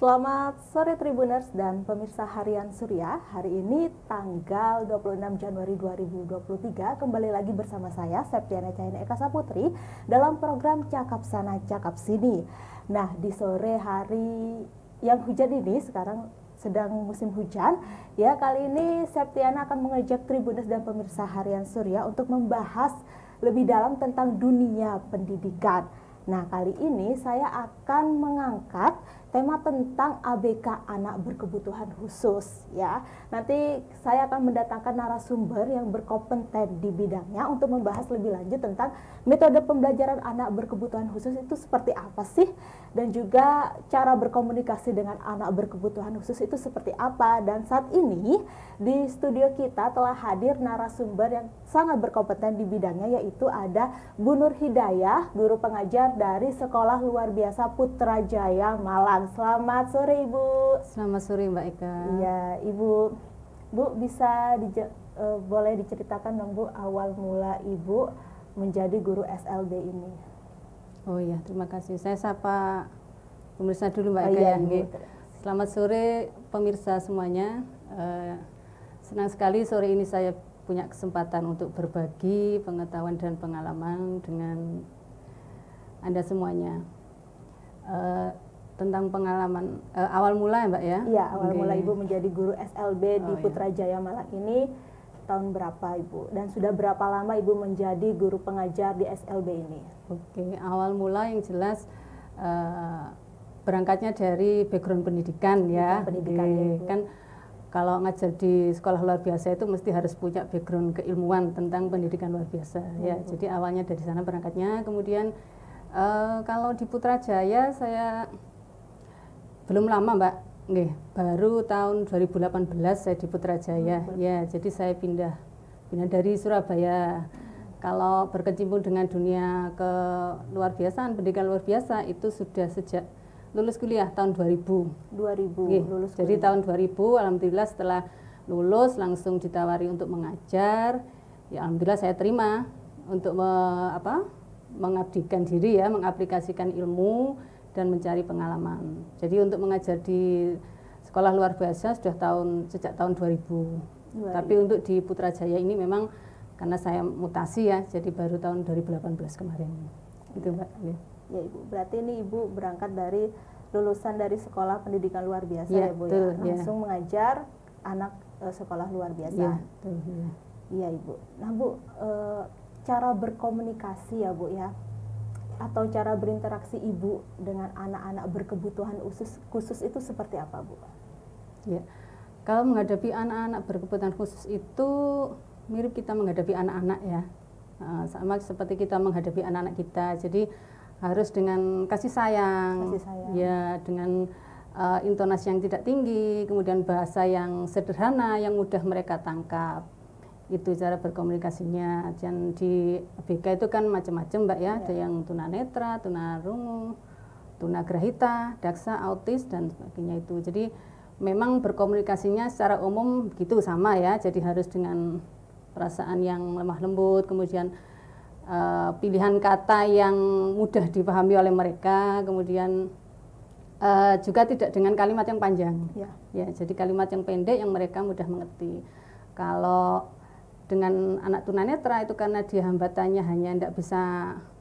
Selamat sore Tribuners dan pemirsa Harian Surya. Hari ini tanggal 26 Januari 2023 kembali lagi bersama saya Septiana Cahaya Eka Saputri dalam program Cakap Sana Cakap Sini. Nah, di sore hari yang hujan ini, sekarang sedang musim hujan, ya, kali ini Septiana akan mengajak Tribuners dan pemirsa Harian Surya untuk membahas lebih dalam tentang dunia pendidikan. Nah, kali ini saya akan mengangkat tema tentang ABK anak berkebutuhan khusus, ya. Nanti saya akan mendatangkan narasumber yang berkompeten di bidangnya untuk membahas lebih lanjut tentang metode pembelajaran anak berkebutuhan khusus itu seperti apa sih, dan juga cara berkomunikasi dengan anak berkebutuhan khusus itu seperti apa. Dan saat ini di studio kita telah hadir narasumber yang sangat berkompeten di bidangnya, yaitu ada Bu Nur Hidayah, guru pengajar dari Sekolah Luar Biasa Putrajaya Malang. Selamat sore Ibu. Selamat sore Mbak Eka. Iya Ibu. Bu, bisa boleh diceritakan dong Bu, awal mula Ibu menjadi guru SLB ini? Oh iya, terima kasih. Saya sapa pemirsa dulu Mbak Eka. Iya, ya. Selamat sore pemirsa semuanya. Senang sekali sore ini saya punya kesempatan untuk berbagi pengetahuan dan pengalaman dengan Anda semuanya. Tentang pengalaman awal mula ya Mbak ya? Iya, awal mula Ibu menjadi guru SLB di Putrajaya iya. Malang ini tahun berapa Ibu? Dan sudah berapa lama Ibu menjadi guru pengajar di SLB ini? Oke, awal mula yang jelas berangkatnya dari background pendidikan ya. Pendidikan ya, Ibu. Kan kalau ngajar di sekolah luar biasa itu mesti harus punya background keilmuan tentang pendidikan luar biasa ya. Jadi awalnya dari sana berangkatnya, kemudian kalau di Putrajaya saya belum lama Mbak, baru tahun 2018 saya di Putrajaya. Ya, jadi saya pindah dari Surabaya. Kalau berkecimpung dengan dunia ke luar biasaan, pendidikan luar biasa itu sudah sejak lulus kuliah tahun 2000. Lulus kuliah. Jadi tahun 2000 alhamdulillah setelah lulus langsung ditawari untuk mengajar. Ya alhamdulillah saya terima untuk mengabdikan diri ya, mengaplikasikan ilmu dan mencari pengalaman. Jadi untuk mengajar di sekolah luar biasa sudah sejak tahun 2000. Tapi untuk di Putrajaya ini memang karena saya mutasi ya, jadi baru tahun 2018 kemarin. Itu Mbak. Ya Ibu, berarti ini Ibu berangkat dari lulusan dari sekolah pendidikan luar biasa ya Bu, betul, ya? Langsung mengajar anak sekolah luar biasa. Ya, betul, ya. Iya Ibu. Nah Bu, cara berkomunikasi ya Bu ya, atau cara berinteraksi Ibu dengan anak-anak berkebutuhan khusus itu seperti apa Bu? Ya, kalau menghadapi anak-anak berkebutuhan khusus itu mirip kita menghadapi anak-anak ya, sama seperti kita menghadapi anak-anak kita. Jadi harus dengan kasih sayang. Ya, dengan intonasi yang tidak tinggi, kemudian bahasa yang sederhana yang mudah mereka tangkap. Itu cara berkomunikasinya. Dan di ABK itu kan macam-macam Mbak ya, ada yang tunanetra, tunarungu, tunagrahita, daksa, autis dan sebagainya itu. Jadi memang berkomunikasinya secara umum gitu sama ya, jadi harus dengan perasaan yang lemah lembut, kemudian pilihan kata yang mudah dipahami oleh mereka, kemudian juga tidak dengan kalimat yang panjang. Ya, jadi kalimat yang pendek yang mereka mudah mengerti. Kalau dengan anak tunanetra itu karena dia hambatannya hanya tidak bisa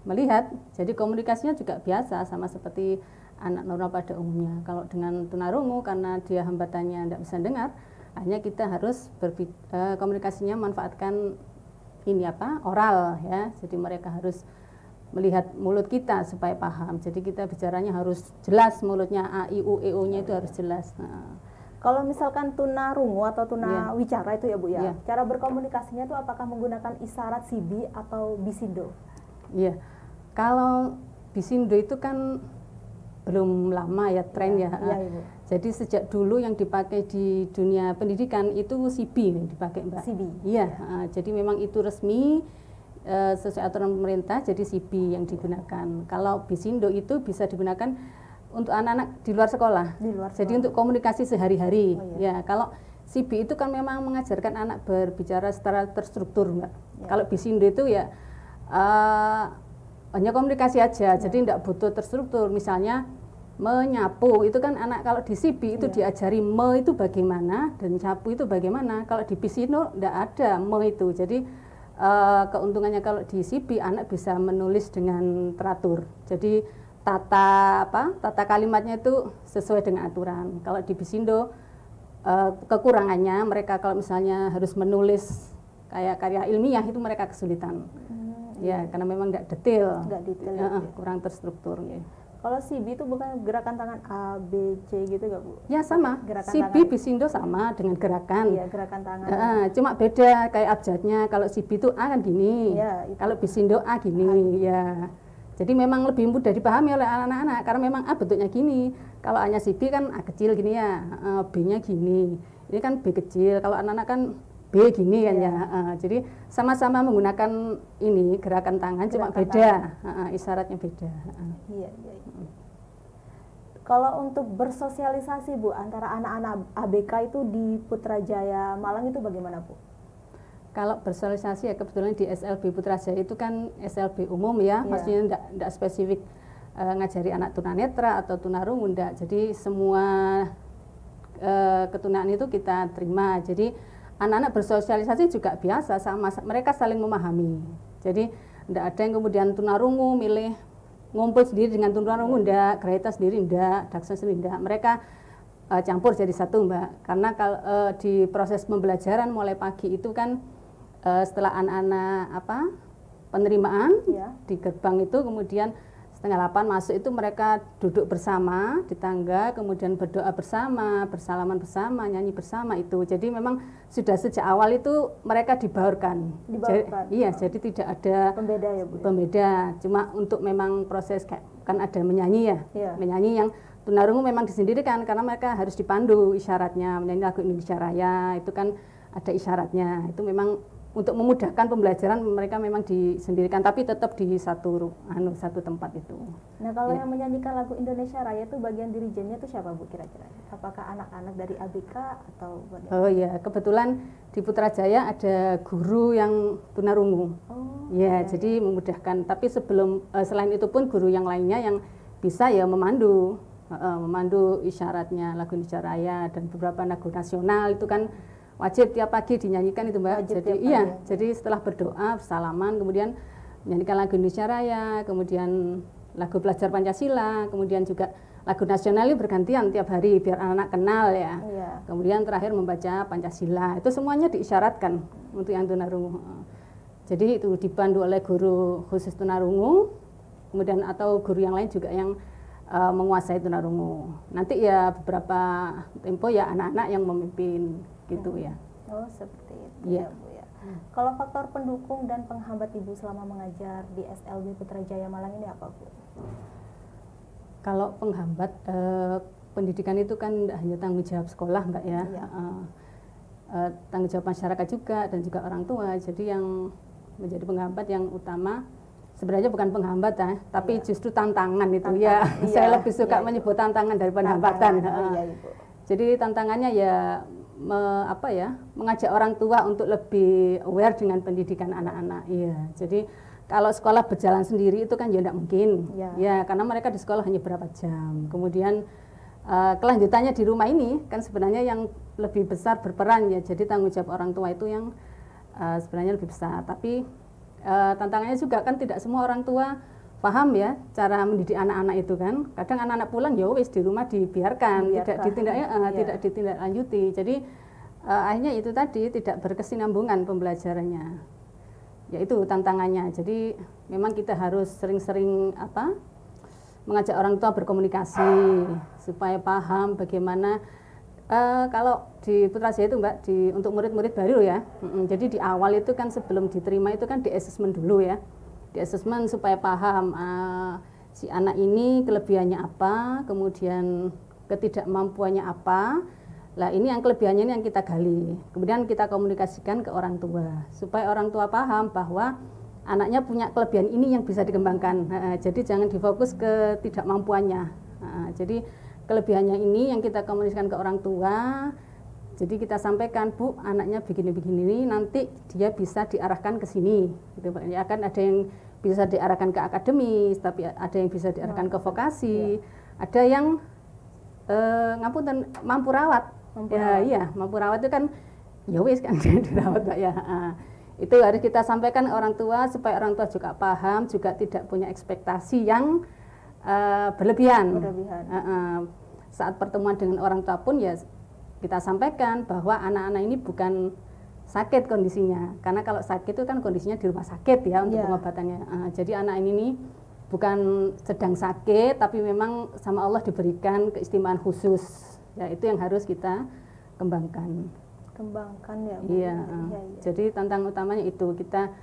melihat, jadi komunikasinya juga biasa sama seperti anak normal pada umumnya. Kalau dengan tunarungu karena dia hambatannya tidak bisa dengar, hanya kita harus komunikasinya manfaatkan oral ya. Jadi mereka harus melihat mulut kita supaya paham. Jadi kita bicaranya harus jelas, mulutnya a i u e o nya itu harus jelas. Kalau misalkan tunarungu atau tunawicara itu ya Bu ya, cara berkomunikasinya itu apakah menggunakan isyarat sibi atau bisindo? Iya, kalau bisindo itu kan belum lama ya tren ya. Ibu. Jadi sejak dulu yang dipakai di dunia pendidikan itu sibi yang dipakai Mbak. Sibi. Iya, jadi memang itu resmi sesuai aturan pemerintah, jadi sibi yang digunakan. Kalau bisindo itu bisa digunakan untuk anak-anak di luar sekolah. Jadi untuk komunikasi sehari-hari. Ya, kalau sibi itu kan memang mengajarkan anak berbicara secara terstruktur, Mbak. Kalau bisindo itu ya hanya komunikasi aja, jadi tidak butuh terstruktur. Misalnya menyapu itu kan anak kalau di Sibi itu diajari me itu bagaimana dan nyapu itu bagaimana. Kalau di Bisindo tidak ada me itu. Jadi keuntungannya kalau di Sibi anak bisa menulis dengan teratur. Jadi tata kalimatnya itu sesuai dengan aturan. Kalau di Bisindo kekurangannya mereka kalau misalnya harus menulis kayak karya ilmiah itu mereka kesulitan. Ya, karena memang tidak detail. Kurang terstruktur ya. Kalau Sibi itu bukan gerakan tangan A, B, C gitu nggak Bu? Ya sama, Sibi, Bisindo sama dengan gerakan. Iya, gerakan tangan. Cuma beda kayak abjadnya, kalau Sibi itu A kan gini, kalau Bisindo A gini, ya. Jadi memang lebih mudah dipahami oleh anak-anak, karena memang A bentuknya gini. Kalau A-nya Sibi kan A kecil gini ya, B-nya gini. Ini kan B kecil, kalau anak-anak kan B gini kan ya. Jadi sama-sama menggunakan ini gerakan tangan, cuma beda, isyaratnya beda. Iya. Kalau untuk bersosialisasi Bu antara anak-anak ABK itu di Putrajaya Malang itu bagaimana Bu? Kalau bersosialisasi ya kebetulan di SLB Putrajaya itu kan SLB umum ya, maksudnya tidak spesifik ngajari anak tunanetra atau tunarungu, enggak. Jadi semua ketunaan itu kita terima. Jadi anak-anak bersosialisasi juga biasa, sama mereka saling memahami. Jadi tidak ada yang kemudian tunarungu milih ngumpul sendiri dengan tunarungu, enggak, Grahita sendiri enggak, Daksa sendiri enggak. Mereka campur jadi satu Mbak. Karena kalau di proses pembelajaran mulai pagi itu kan setelah anak-anak penerimaan di gerbang itu kemudian 7:30 masuk itu mereka duduk bersama di tangga, kemudian berdoa bersama, bersalaman bersama, nyanyi bersama itu. Jadi memang sudah sejak awal itu mereka dibaurkan. Jadi tidak ada pembeda ya Bu. Pembeda. Cuma untuk memang proses kan ada menyanyi menyanyi yang tunarungu memang disendirikan karena mereka harus dipandu isyaratnya, menyanyi lagu Indonesia Raya itu kan ada isyaratnya. Itu memang untuk memudahkan pembelajaran mereka memang disendirikan, tapi tetap di satu tempat itu. Nah kalau yang menyanyikan lagu Indonesia Raya itu bagian dirijennya itu siapa Bu kira-kira? Apakah anak-anak dari ABK atau bagaimana? Oh ya, kebetulan di Putrajaya ada guru yang tunarungu. Jadi memudahkan. Tapi selain itu pun guru yang lainnya yang bisa ya memandu isyaratnya lagu Indonesia Raya dan beberapa lagu nasional itu kan wajib tiap pagi dinyanyikan itu Mbak. Jadi setelah berdoa, bersalaman, kemudian menyanyikan lagu Indonesia Raya, kemudian lagu pelajar Pancasila, kemudian juga lagu nasional itu bergantian tiap hari biar anak-anak kenal ya. Kemudian terakhir membaca Pancasila. Itu semuanya diisyaratkan untuk yang tunarungu. Jadi itu dipandu oleh guru khusus tunarungu, kemudian atau guru yang lain juga yang menguasai tunarungu. Nanti ya beberapa tempo ya anak-anak yang memimpin gitu ya. Oh seperti itu ya Bu ya. Kalau faktor pendukung dan penghambat Ibu selama mengajar di SLB Putrajaya Malang ini apa Bu? Kalau penghambat pendidikan itu kan hanya tanggung jawab sekolah Mbak ya. Tanggung jawab masyarakat juga dan juga orang tua. Jadi yang menjadi penghambat yang utama sebenarnya bukan penghambat tapi justru tantangan itu saya lebih suka menyebut tantangan daripada hambatan. Jadi tantangannya ya mengajak orang tua untuk lebih aware dengan pendidikan anak-anak. Jadi kalau sekolah berjalan sendiri itu kan ya tidak mungkin. Karena mereka di sekolah hanya berapa jam. Kemudian kelanjutannya di rumah ini kan sebenarnya yang lebih besar berperan ya. Jadi tanggung jawab orang tua itu yang sebenarnya lebih besar. Tapi tantangannya juga kan tidak semua orang tua paham ya cara mendidik anak-anak itu kan. Kadang anak-anak pulang ya wis di rumah dibiarkan, tidak ditindaklanjuti. Jadi akhirnya itu tadi tidak berkesinambungan pembelajarannya. Ya itu tantangannya. Jadi memang kita harus sering-sering mengajak orang tua berkomunikasi supaya paham bagaimana kalau di Putrajaya itu Mbak untuk murid-murid baru ya. Jadi di awal itu kan sebelum diterima itu kan di assessment dulu ya. Di assessment supaya paham si anak ini kelebihannya apa, kemudian ketidakmampuannya apa. Lah ini yang kelebihannya ini yang kita gali. Kemudian kita komunikasikan ke orang tua supaya orang tua paham bahwa anaknya punya kelebihan ini yang bisa dikembangkan. Jadi jangan difokus ke ketidakmampuannya. Jadi kelebihannya ini yang kita komunikasikan ke orang tua. Jadi kita sampaikan, Bu, anaknya begini-begini, nanti dia bisa diarahkan ke sini. Gitu, akan ada yang bisa diarahkan ke akademis, tapi ada yang bisa diarahkan ke vokasi, Ada yang ngapunten mampu rawat. Iya, mampu rawat itu kan ya wis kan dirawat Mbak ya. Itu harus kita sampaikan orang tua supaya orang tua juga paham, juga tidak punya ekspektasi yang berlebihan. Saat pertemuan dengan orang tua pun ya kita sampaikan bahwa anak-anak ini bukan sakit kondisinya, karena kalau sakit itu kan kondisinya di rumah sakit ya untuk pengobatannya. Jadi anak ini nih bukan sedang sakit, tapi memang sama Allah diberikan keistimewaan khusus. Ya itu yang harus kita kembangkan ya Bu. Iya. Jadi tantangan utamanya itu kita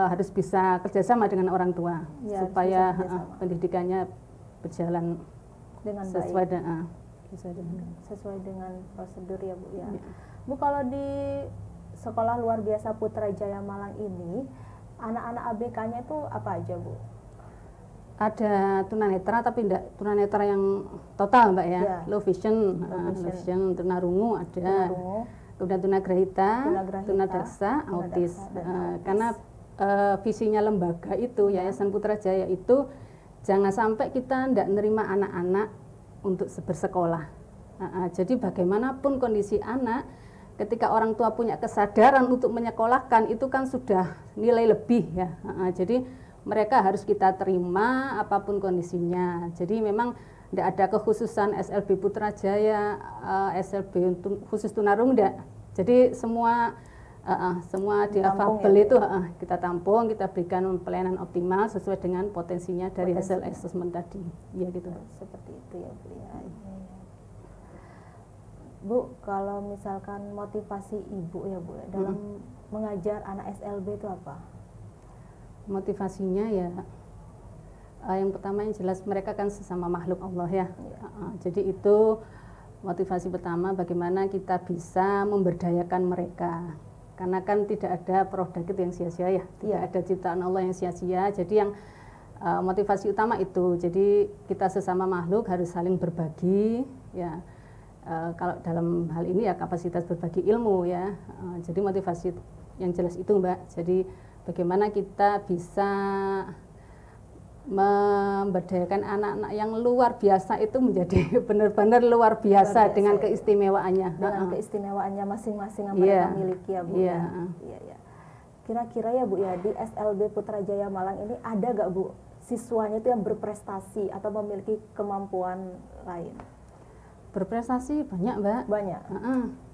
harus bisa kerjasama dengan orang tua supaya pendidikannya berjalan dengan sesuai dengan prosedur ya Bu ya. Bu, kalau di Sekolah Luar Biasa Putrajaya Malang ini anak-anak ABK-nya itu apa aja Bu? Ada tunanetra tapi tidak tunanetra yang total Mbak ya. Low vision, tunarungu ada. Kemudian tunagrahita, tunadaksa, autis. Karena visinya lembaga itu Yayasan Putrajaya itu jangan sampai kita tidak menerima anak-anak untuk bersekolah. Jadi bagaimanapun kondisi anak, ketika orang tua punya kesadaran untuk menyekolahkan itu kan sudah nilai lebih ya. Jadi mereka harus kita terima apapun kondisinya. Jadi memang tidak ada kekhususan SLB Putrajaya, SLB khusus tunarungu tidak. Jadi semua difabel ya, itu kita tampung, kita berikan pelayanan optimal sesuai dengan potensinya dari hasil asesmen tadi. Ya gitu. Seperti itu ya Bu ya. Bu, kalau misalkan motivasi ibu ya Bu ya, dalam mengajar anak SLB itu apa? Motivasinya ya yang pertama yang jelas mereka kan sesama makhluk Allah ya. Jadi itu motivasi pertama, bagaimana kita bisa memberdayakan mereka, karena kan tidak ada produk itu yang sia-sia ya, tidak ada ciptaan Allah yang sia-sia. Jadi yang motivasi utama itu, jadi kita sesama makhluk harus saling berbagi ya. Kalau dalam hal ini ya kapasitas berbagi ilmu ya. Jadi motivasi yang jelas itu Mbak. Jadi bagaimana kita bisa memberdayakan anak-anak yang luar biasa itu menjadi benar-benar luar biasa dengan keistimewaannya. Dengan keistimewaannya masing-masing yang mereka miliki ya Bu. Iya. Kira-kira ya Bu ya, di SLB Putrajaya Malang ini ada gak Bu siswanya itu yang berprestasi atau memiliki kemampuan lain? Berprestasi banyak Mbak. Banyak.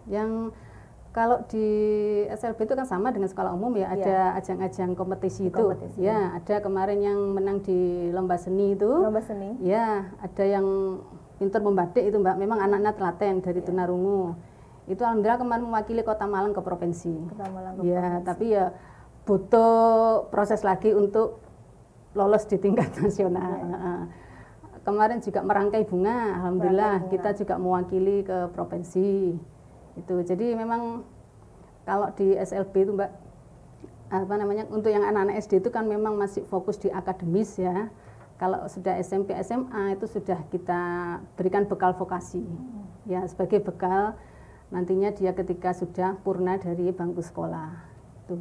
Yang kalau di SLB itu kan sama dengan sekolah umum ya, ada ajang-ajang kompetisi itu. Ya, ada kemarin yang menang di lomba seni itu. Lomba seni? Ya, ada yang pintar membatik itu Mbak. Memang anak-anak telaten dari tunarungu. Itu alhamdulillah kemarin mewakili Kota Malang ke provinsi. Kota Malang ke provinsi. Tapi ya butuh proses lagi untuk lolos di tingkat nasional. Kemarin juga merangkai bunga, alhamdulillah kita juga mewakili ke provinsi. Itu jadi memang kalau di SLB itu Mbak, untuk yang anak-anak SD itu kan memang masih fokus di akademis ya. Kalau sudah SMP SMA itu sudah kita berikan bekal vokasi ya, sebagai bekal nantinya dia ketika sudah purna dari bangku sekolah itu.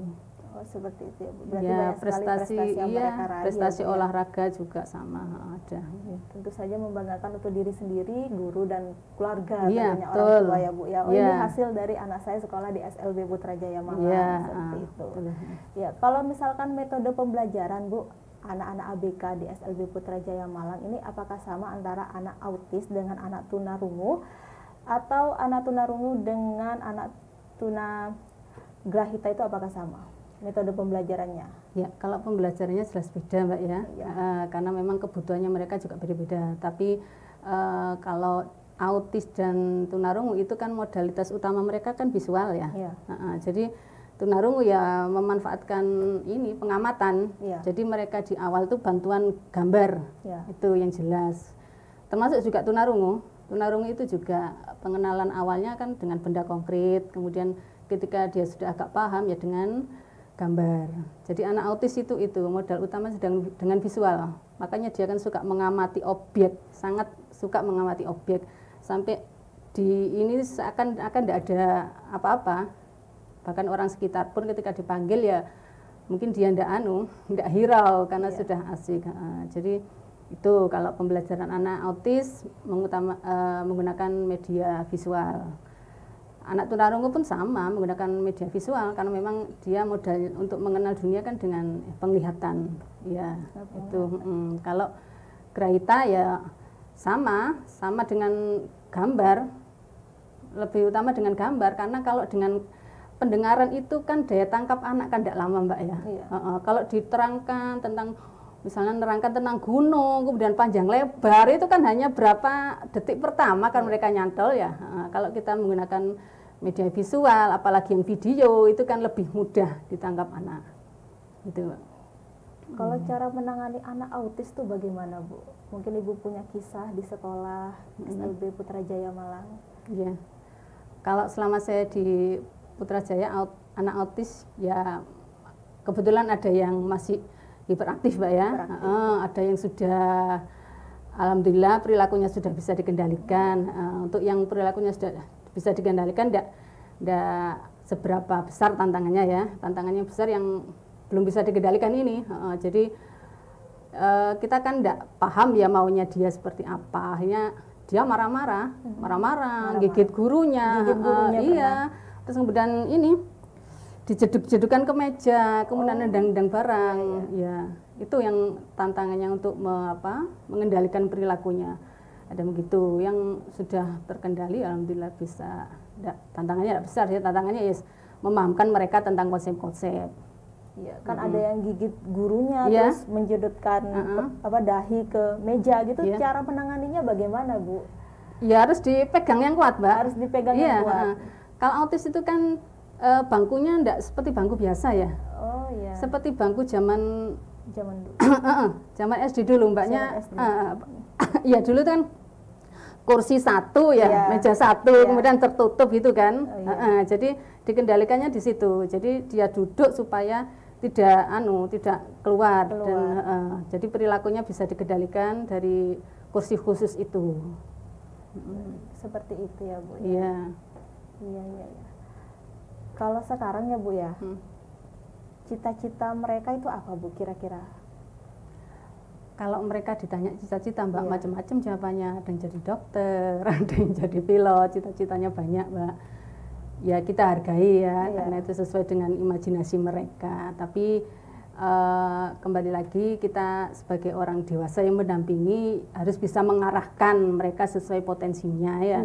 Seperti itu ya Bu. Berarti ya, banyak prestasi yang mereka raih, prestasi ya, olahraga juga sama ada. Tentu saja membanggakan untuk diri sendiri, guru dan keluarga, tentunya orang tua ya Bu ya. Ini hasil dari anak saya sekolah di SLB Putrajaya Malang, seperti itu. Ya, kalau misalkan metode pembelajaran Bu, anak-anak ABK di SLB Putrajaya Malang ini apakah sama antara anak autis dengan anak tunarungu, atau anak tunarungu dengan anak tunagrahita itu apakah sama metode pembelajarannya? Ya, kalau pembelajarannya jelas beda Mbak ya, karena memang kebutuhannya mereka juga berbeda. Tapi kalau autis dan tunarungu itu kan modalitas utama mereka kan visual ya. Jadi tunarungu ya memanfaatkan ini pengamatan. Jadi mereka di awal itu bantuan gambar, itu yang jelas. Termasuk juga tunarungu. Tunarungu itu juga pengenalan awalnya kan dengan benda konkret, kemudian ketika dia sudah agak paham ya dengan gambar. Jadi anak autis itu modal utama sedang dengan visual. Makanya dia kan suka mengamati objek, sangat suka mengamati objek. Sampai di ini seakan tidak ada apa-apa. Bahkan orang sekitar pun ketika dipanggil ya mungkin dia tidak hirau karena sudah asik. Jadi Itu kalau pembelajaran anak autis menggunakan media visual. Anak tunarungu pun sama menggunakan media visual karena memang dia modal untuk mengenal dunia kan dengan penglihatan. Ya, itu. Kalau Grahita ya sama dengan gambar, lebih utama dengan gambar karena kalau dengan pendengaran itu kan daya tangkap anak kan tidak lama Mbak ya. Iya. Kalau diterangkan tentang misalnya nerangkan tentang gunung kemudian panjang lebar itu kan hanya berapa detik pertama kan mereka nyantol ya. Kalau kita menggunakan media visual apalagi yang video itu kan lebih mudah ditangkap anak. Gitu Mbak. Kalau cara menangani anak autis itu bagaimana Bu? Mungkin Ibu punya kisah di sekolah SLB Putrajaya Malang. Iya. Kalau selama saya di Putrajaya anak autis ya kebetulan ada yang masih hiperaktif Mbak ya. Ada yang sudah alhamdulillah perilakunya sudah bisa dikendalikan. Untuk yang perilakunya sudah bisa dikendalikan tidak seberapa besar tantangannya ya. Tantangannya besar yang belum bisa dikendalikan ini. Jadi kita kan tidak paham ya maunya dia seperti apa. Akhirnya dia marah-marah, gigit gurunya. Iya. Terus kemudian ini dijeduk-jedukan ke meja, kemudian nendang-nendang barang. Ya, itu yang tantangannya untuk mengendalikan perilakunya. Ada begitu. Yang sudah terkendali alhamdulillah bisa. Tantangannya tidak besar ya, tantangannya ya memahamkan mereka tentang konsep-konsep. Ya, kan ada yang gigit gurunya terus menjedutkan dahi ke meja gitu. Cara menanganinya bagaimana, Bu? Ya harus dipegang yang kuat, Mbak. Harus dipegang yang kuat. Kalau autis itu kan bangkunya enggak seperti bangku biasa ya. Oh iya. Seperti bangku zaman dulu. Zaman SD dulu, Mbaknya. Iya, dulu kan kursi satu ya, meja satu, kemudian tertutup gitu kan. Jadi dikendalikannya di situ. Jadi dia duduk supaya tidak keluar. Dan jadi perilakunya bisa dikendalikan dari kursi khusus itu. Seperti itu ya Bu. Iya. Iya. Kalau sekarang ya Bu ya, cita-cita mereka itu apa Bu kira-kira? Kalau mereka ditanya cita-cita Mbak, macam-macam jawabannya. Ada yang jadi dokter, ada yang jadi pilot, cita-citanya banyak Mbak. Ya kita hargai ya, karena itu sesuai dengan imajinasi mereka. Tapi kembali lagi kita sebagai orang dewasa yang mendampingi harus bisa mengarahkan mereka sesuai potensinya ya.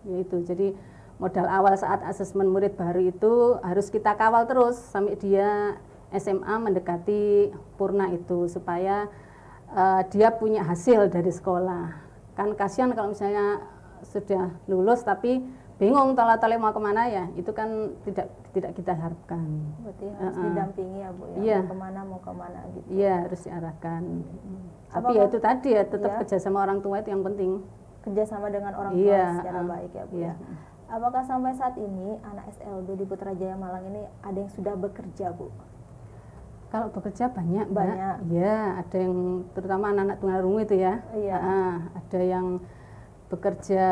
Yaitu jadi modal awal saat asesmen murid baru itu harus kita kawal terus sampai dia SMA mendekati purna itu supaya dia punya hasil dari sekolah. Kan kasihan kalau misalnya sudah lulus tapi bingung tolak-tolak mau kemana ya, itu kan tidak kita harapkan. Berarti harus didampingi ya Bu ya, mau kemana gitu. Iya, harus diarahkan. Tapi ya itu tadi ya, tetap kerjasama orang tua itu yang penting. Kerjasama dengan orang tua secara baik ya Bu ya. Apakah sampai saat ini anak SLB di Putrajaya Malang ini ada yang sudah bekerja Bu? Kalau bekerja banyak. Ya, ada yang terutama anak-anak tunarungu itu ya. Ada yang bekerja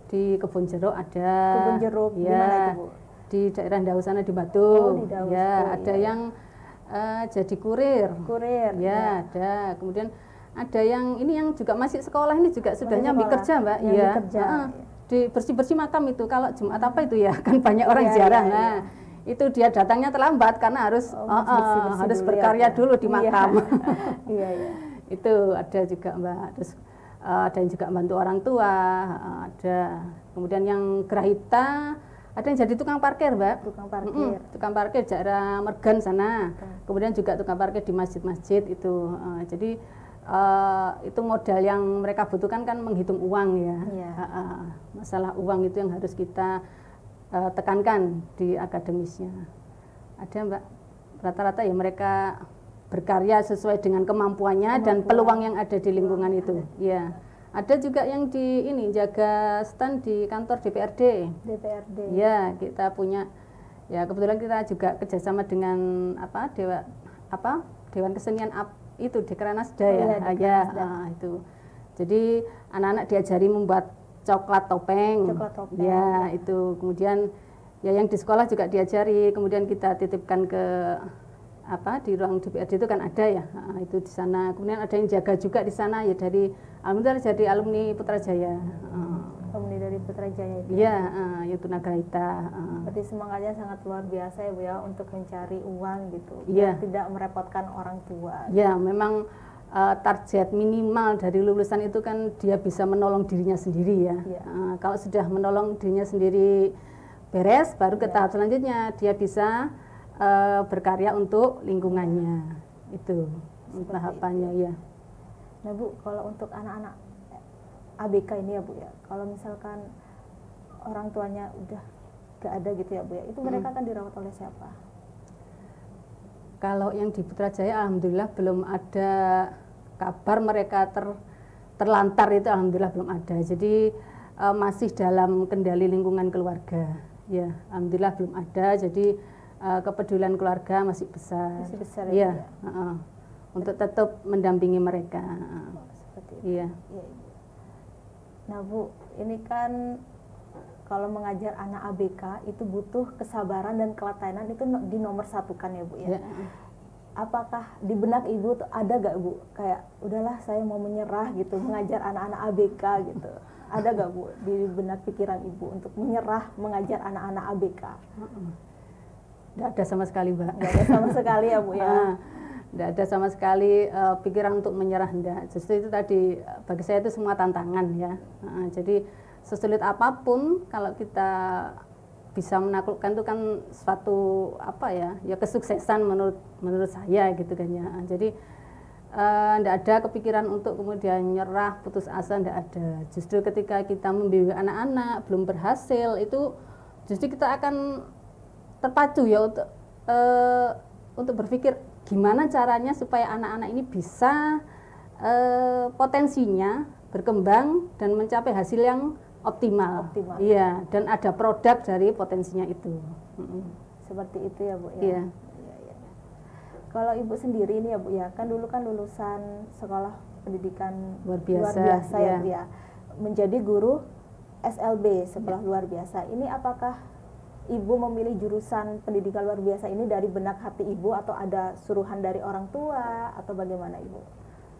di kebun jeruk ada. Kebun jeruk di mana itu Bu? Di daerah Ndau sana di Batu. Di Ndau. Ada yang jadi kurir. Ya, ada. Kemudian ada yang ini yang juga masih sekolah ini juga sudah nyambi kerja Mbak. Di bersih-bersih makam itu kalau Jumat apa itu ya kan banyak orang ziarah. Itu dia datangnya terlambat karena harus berkarya dulu di makam. Itu ada juga Mbak. Terus ada yang juga bantu orang tua, ada. Kemudian yang Grahita, ada yang jadi tukang parkir, Mbak. Tukang parkir daerah Mergan sana. Kemudian juga tukang parkir di masjid-masjid itu. Jadi itu modal yang mereka butuhkan kan menghitung uang ya. Masalah uang itu yang harus kita tekankan di akademisnya. Ada Mbak, rata-rata ya mereka berkarya sesuai dengan kemampuannya dan peluang yang ada di lingkungan itu. Ya, ada juga yang di ini jaga stand di kantor DPRD. Ya, kita punya ya kebetulan kita juga kerjasama dengan Dewan Kesenian itu Dekranasda itu. Jadi anak-anak diajari membuat coklat topeng. Ya, itu. Kemudian ya yang di sekolah juga diajari, kemudian kita titipkan ke di ruang DPRD itu kan ada ya, itu di sana. Kemudian ada yang jaga juga di sana ya dari alhamdulillah jadi alumni Putrajaya. Alumni dari Putrajaya itu. Iya, itu Nagraita. Berarti semangatnya sangat luar biasa ya Bu ya untuk mencari uang gitu. Iya. Tidak merepotkan orang tua. Ya, memang target minimal dari lulusan itu kan dia bisa menolong dirinya sendiri ya. Iya. Kalau sudah menolong dirinya sendiri beres, baru ke tahap selanjutnya dia bisa berkarya untuk lingkungannya. Itu tahapannya ya. Nah Bu, kalau untuk anak-anak ABK ini ya Bu ya, kalau misalkan orang tuanya udah gak ada gitu ya Bu ya, itu mereka akan dirawat oleh siapa? Kalau yang di Putrajaya alhamdulillah belum ada kabar mereka terlantar, itu alhamdulillah belum ada. Jadi masih dalam kendali lingkungan keluarga. Ya, alhamdulillah belum ada. Jadi kepedulian keluarga masih besar. Masih besar ya. Ya. Untuk tetap mendampingi mereka. Seperti itu. Iya. Ya. Nah Bu, ini kan kalau mengajar anak ABK itu butuh kesabaran dan ketelatenan, itu di nomor satukan ya Bu ya. Apakah di benak Ibu tuh ada gak Bu kayak udahlah saya mau menyerah gitu mengajar anak-anak ABK gitu? Ada gak Bu di benak pikiran Ibu untuk menyerah mengajar anak-anak ABK? Tidak ada sama sekali Mbak. Tidak ada sama sekali ya Bu ya. Tidak ada sama sekali pikiran untuk menyerah, enggak. Justru itu tadi bagi saya itu semua tantangan ya. Jadi sesulit apapun kalau kita bisa menaklukkan itu kan suatu ya kesuksesan menurut saya gitu kan ya. Jadi enggak ada kepikiran untuk kemudian nyerah, putus asa, enggak ada. Justru ketika kita membimbing anak-anak belum berhasil itu justru kita akan terpacu ya untuk berpikir gimana caranya supaya anak-anak ini bisa potensinya berkembang dan mencapai hasil yang optimal. Iya, dan ada produk dari potensinya itu. Seperti itu ya Bu ya. Iya. Ya. Kalau Ibu sendiri ini ya Bu ya, kan dulu kan lulusan sekolah pendidikan luar biasa ya Bu ya. Menjadi guru SLB sekolah luar biasa. Ini apakah Ibu memilih jurusan pendidikan luar biasa ini dari benak hati Ibu atau ada suruhan dari orang tua atau bagaimana Ibu?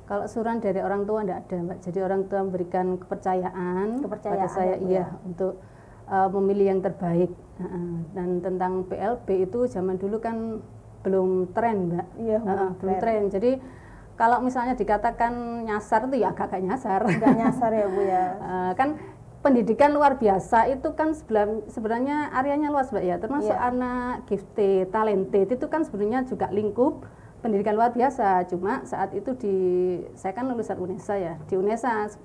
Kalau suruhan dari orang tua enggak ada Mbak. Jadi orang tua memberikan kepercayaan pada saya untuk memilih yang terbaik. Dan tentang PLB itu zaman dulu kan belum tren Mbak. Iya, belum tren. Jadi kalau misalnya dikatakan nyasar itu ya agak nyasar. Enggak nyasar ya Bu ya. Kan pendidikan luar biasa itu kan sebenarnya areanya luas Mbak ya, termasuk anak gifted, talented itu kan sebenarnya juga lingkup pendidikan luar biasa. Cuma saat itu saya kan lulusan UNESA ya, di UNESA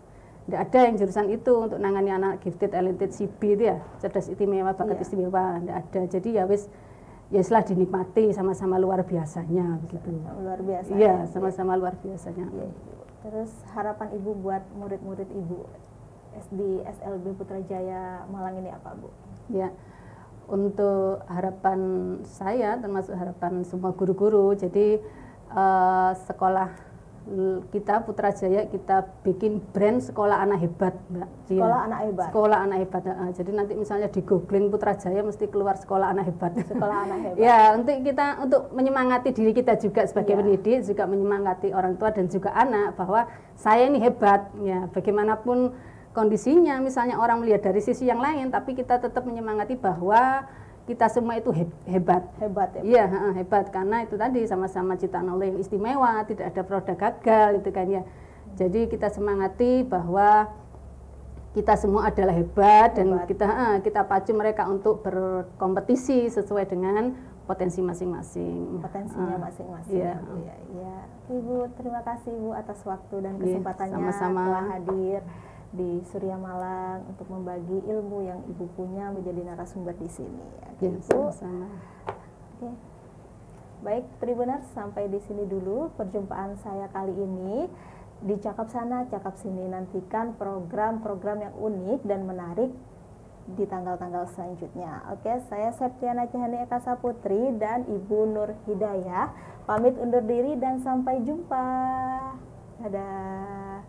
tidak ada yang jurusan itu untuk nangani anak gifted, talented, CB itu ya, cerdas istimewa, bakat istimewa, tidak ada. Jadi ya setelah dinikmati sama-sama luar biasanya begitu. Luar biasa. Iya, sama-sama luar biasanya. Ya. Terus harapan Ibu buat murid-murid Ibu di SLB Putrajaya Malang ini apa Bu? Ya, untuk harapan saya termasuk harapan semua guru-guru, jadi sekolah kita Putrajaya kita bikin brand sekolah anak hebat Mbak. Sekolah anak hebat. Sekolah anak hebat. Jadi nanti misalnya di googling Putrajaya mesti keluar sekolah anak hebat. Sekolah anak hebat. Ya, untuk menyemangati diri kita juga sebagai pendidik, juga menyemangati orang tua dan juga anak bahwa saya ini hebat ya, bagaimanapun kondisinya, misalnya orang melihat dari sisi yang lain, tapi kita tetap menyemangati bahwa kita semua itu hebat. Hebat ya? Iya, hebat, karena itu tadi sama-sama ciptaan Allah yang istimewa, tidak ada produk gagal itu kan ya. Jadi kita semangati bahwa kita semua adalah hebat. Dan kita pacu mereka untuk berkompetisi sesuai dengan potensi masing-masing. Potensinya masing-masing. Iya. Ya. Ibu, terima kasih Ibu atas waktu dan kesempatannya sama-sama telah hadir di Surya Malang untuk membagi ilmu yang Ibu punya menjadi narasumber di sini. Ya, sama-sama. Oke. Baik, Tribuners, sampai di sini dulu perjumpaan saya kali ini di Cakap Sana, Cakap Sini. Nantikan program-program yang unik dan menarik di tanggal-tanggal selanjutnya. Oke, saya Septiana Cahani Eka Saputri dan Ibu Nur Hidayah pamit undur diri dan sampai jumpa. Dadah.